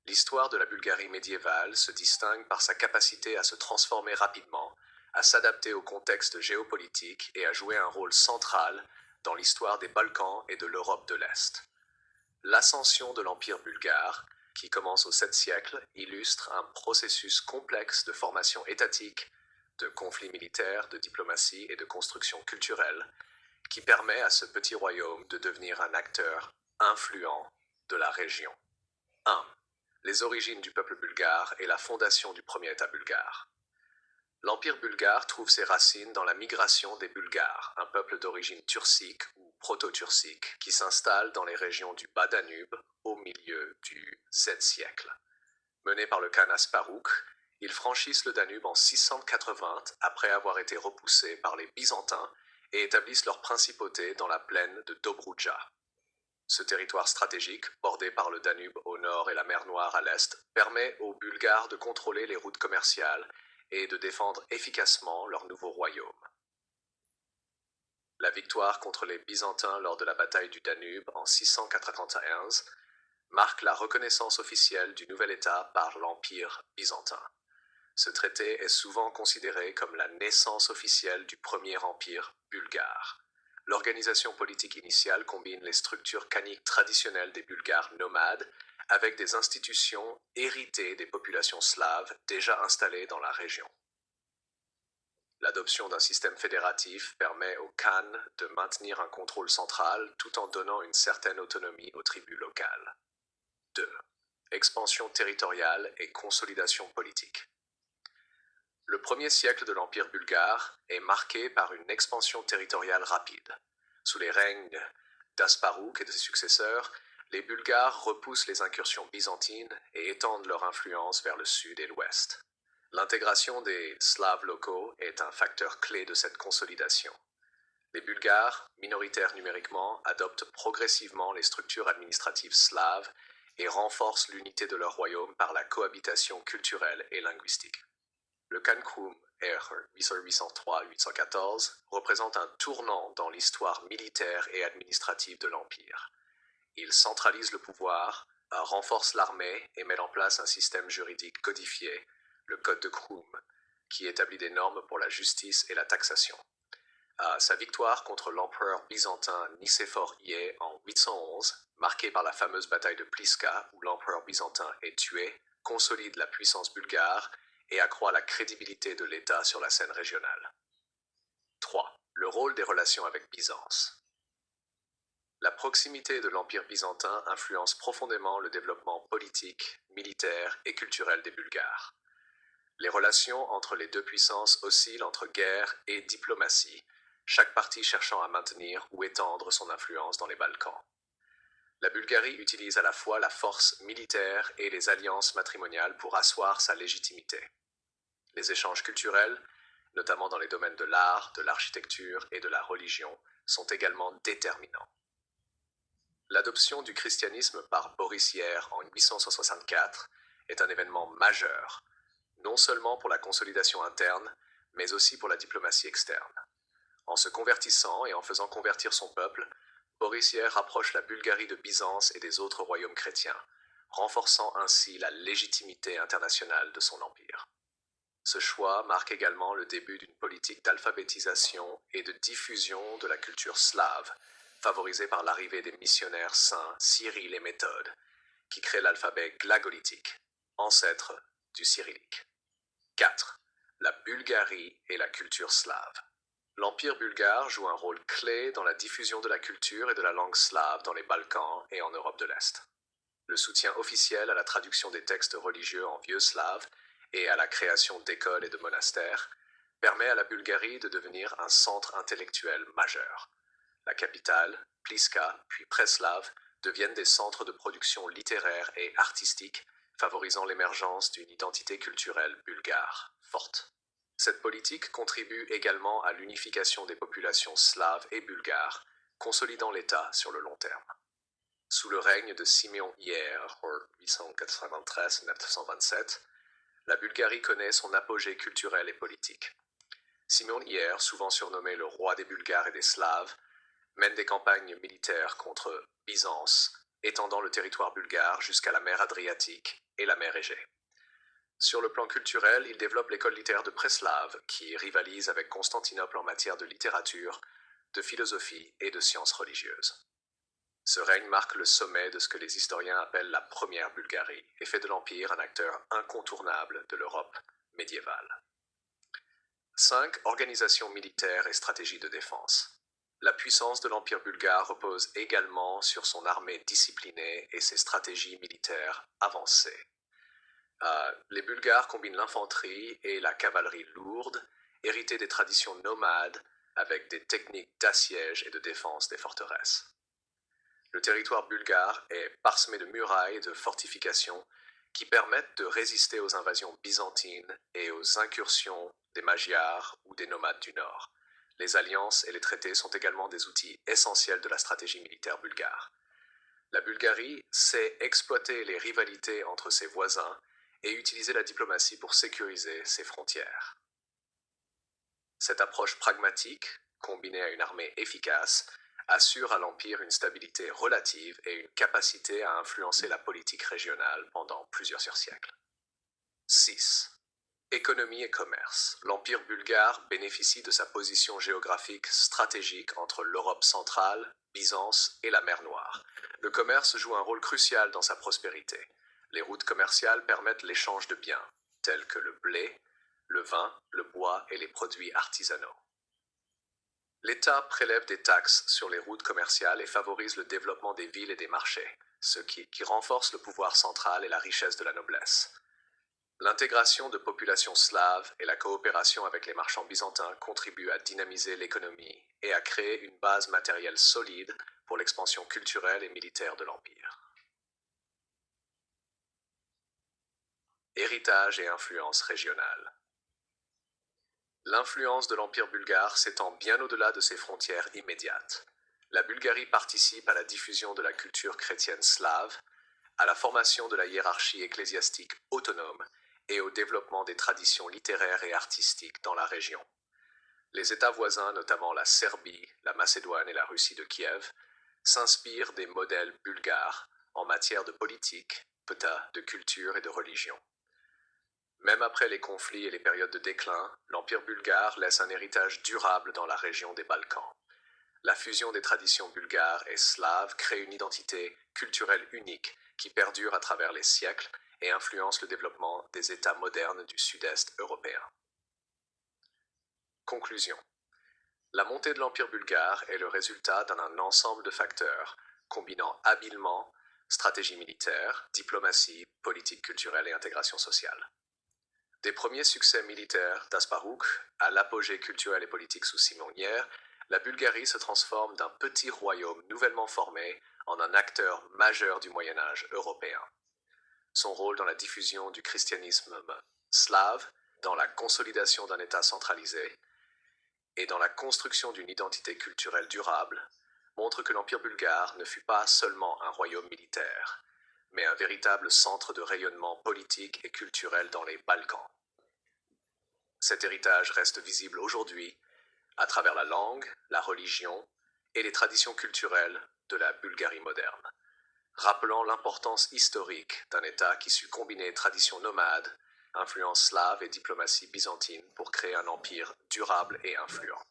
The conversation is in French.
L'histoire de la Bulgarie médiévale se distingue par sa capacité à se transformer rapidement, à s'adapter au contexte géopolitique et à jouer un rôle central dans l'histoire des Balkans et de l'Europe de l'Est. L'ascension de l'Empire bulgare, qui commence au 7e siècle, illustre un processus complexe de formation étatique, de conflits militaires, de diplomatie et de construction culturelle, qui permet à ce petit royaume de devenir un acteur influent de la région. 1. Les origines du peuple bulgare et la fondation du premier État bulgare. L'Empire bulgare trouve ses racines dans la migration des Bulgares, un peuple d'origine turcique ou proto-turcique qui s'installe dans les régions du Bas-Danube au milieu du 7e siècle. Menés par le khan Asparuch, ils franchissent le Danube en 680 après avoir été repoussés par les Byzantins et établissent leur principauté dans la plaine de Dobroudja. Ce territoire stratégique, bordé par le Danube au nord et la mer Noire à l'est, permet aux Bulgares de contrôler les routes commerciales et de défendre efficacement leur nouveau royaume. La victoire contre les Byzantins lors de la bataille du Danube en 691 marque la reconnaissance officielle du nouvel État par l'Empire byzantin. Ce traité est souvent considéré comme la naissance officielle du premier empire bulgare. L'organisation politique initiale combine les structures khaniques traditionnelles des Bulgares nomades avec des institutions héritées des populations slaves déjà installées dans la région. L'adoption d'un système fédératif permet au Khan de maintenir un contrôle central tout en donnant une certaine autonomie aux tribus locales. 2. Expansion territoriale et consolidation politique. Le premier siècle de l'Empire bulgare est marqué par une expansion territoriale rapide. Sous les règnes d'Asparuch et de ses successeurs, les Bulgares repoussent les incursions byzantines et étendent leur influence vers le sud et l'ouest. L'intégration des Slaves locaux est un facteur clé de cette consolidation. Les Bulgares, minoritaires numériquement, adoptent progressivement les structures administratives slaves et renforcent l'unité de leur royaume par la cohabitation culturelle et linguistique. Le Khankum R 803-814 représente un tournant dans l'histoire militaire et administrative de l'Empire. Il centralise le pouvoir, renforce l'armée et met en place un système juridique codifié, le Code de Krum, qui établit des normes pour la justice et la taxation. Sa victoire contre l'empereur byzantin Nicéphore Ier en 811, marquée par la fameuse bataille de Pliska où l'empereur byzantin est tué, consolide la puissance bulgare et accroît la crédibilité de l'État sur la scène régionale. 3. Le rôle des relations avec Byzance. La proximité de l'Empire byzantin influence profondément le développement politique, militaire et culturel des Bulgares. Les relations entre les deux puissances oscillent entre guerre et diplomatie, chaque partie cherchant à maintenir ou étendre son influence dans les Balkans. La Bulgarie utilise à la fois la force militaire et les alliances matrimoniales pour asseoir sa légitimité. Les échanges culturels, notamment dans les domaines de l'art, de l'architecture et de la religion, sont également déterminants. L'adoption du christianisme par Boris Yer en 864 est un événement majeur, non seulement pour la consolidation interne, mais aussi pour la diplomatie externe. En se convertissant et en faisant convertir son peuple, Boris Yer rapproche la Bulgarie de Byzance et des autres royaumes chrétiens, renforçant ainsi la légitimité internationale de son empire. Ce choix marque également le début d'une politique d'alphabétisation et de diffusion de la culture slave, favorisée par l'arrivée des missionnaires saints Cyril et Méthode, qui créent l'alphabet glagolitique, ancêtre du cyrillique. 4. La Bulgarie et la culture slave. L'Empire bulgare joue un rôle clé dans la diffusion de la culture et de la langue slave dans les Balkans et en Europe de l'Est. Le soutien officiel à la traduction des textes religieux en vieux slave et à la création d'écoles et de monastères permet à la Bulgarie de devenir un centre intellectuel majeur. La capitale, Pliska, puis Preslav deviennent des centres de production littéraire et artistique, favorisant l'émergence d'une identité culturelle bulgare forte. Cette politique contribue également à l'unification des populations slaves et bulgares, consolidant l'État sur le long terme. Sous le règne de Simeon Ier, 893-927, la Bulgarie connaît son apogée culturel et politique. Simeon Ier, souvent surnommé le roi des Bulgares et des Slaves, mène des campagnes militaires contre Byzance, étendant le territoire bulgare jusqu'à la mer Adriatique et la mer Égée. Sur le plan culturel, il développe l'école littéraire de Preslav, qui rivalise avec Constantinople en matière de littérature, de philosophie et de sciences religieuses. Ce règne marque le sommet de ce que les historiens appellent la première Bulgarie et fait de l'Empire un acteur incontournable de l'Europe médiévale. 5. Organisation militaire et stratégie de défense. La puissance de l'Empire bulgare repose également sur son armée disciplinée et ses stratégies militaires avancées. Les Bulgares combinent l'infanterie et la cavalerie lourde, héritées des traditions nomades, avec des techniques d'assiège et de défense des forteresses. Le territoire bulgare est parsemé de murailles et de fortifications qui permettent de résister aux invasions byzantines et aux incursions des Magyars ou des nomades du Nord. Les alliances et les traités sont également des outils essentiels de la stratégie militaire bulgare. La Bulgarie sait exploiter les rivalités entre ses voisins et utiliser la diplomatie pour sécuriser ses frontières. Cette approche pragmatique, combinée à une armée efficace, assure à l'Empire une stabilité relative et une capacité à influencer la politique régionale pendant plusieurs siècles. 6. Économie et commerce. L'Empire bulgare bénéficie de sa position géographique stratégique entre l'Europe centrale, Byzance et la mer Noire. Le commerce joue un rôle crucial dans sa prospérité. Les routes commerciales permettent l'échange de biens, tels que le blé, le vin, le bois et les produits artisanaux. L'État prélève des taxes sur les routes commerciales et favorise le développement des villes et des marchés, ce qui renforce le pouvoir central et la richesse de la noblesse. L'intégration de populations slaves et la coopération avec les marchands byzantins contribuent à dynamiser l'économie et à créer une base matérielle solide pour l'expansion culturelle et militaire de l'Empire. Héritage et influence régionale. L'influence de l'Empire bulgare s'étend bien au-delà de ses frontières immédiates. La Bulgarie participe à la diffusion de la culture chrétienne slave, à la formation de la hiérarchie ecclésiastique autonome et au développement des traditions littéraires et artistiques dans la région. Les États voisins, notamment la Serbie, la Macédoine et la Russie de Kiev, s'inspirent des modèles bulgares en matière de politique, de culture et de religion. Même après les conflits et les périodes de déclin, l'Empire bulgare laisse un héritage durable dans la région des Balkans. La fusion des traditions bulgares et slaves crée une identité culturelle unique qui perdure à travers les siècles et influence le développement des États modernes du sud-est européen. Conclusion. La montée de l'Empire bulgare est le résultat d'un ensemble de facteurs combinant habilement stratégie militaire, diplomatie, politique culturelle et intégration sociale. Des premiers succès militaires d'Asparuch à l'apogée culturelle et politique sous Simonière, la Bulgarie se transforme d'un petit royaume nouvellement formé en un acteur majeur du Moyen-Âge européen. Son rôle dans la diffusion du christianisme slave, dans la consolidation d'un État centralisé et dans la construction d'une identité culturelle durable montre que l'Empire bulgare ne fut pas seulement un royaume militaire, mais un véritable centre de rayonnement politique et culturel dans les Balkans. Cet héritage reste visible aujourd'hui à travers la langue, la religion et les traditions culturelles de la Bulgarie moderne, rappelant l'importance historique d'un État qui sut combiner traditions nomades, influence slave et diplomatie byzantine pour créer un empire durable et influent.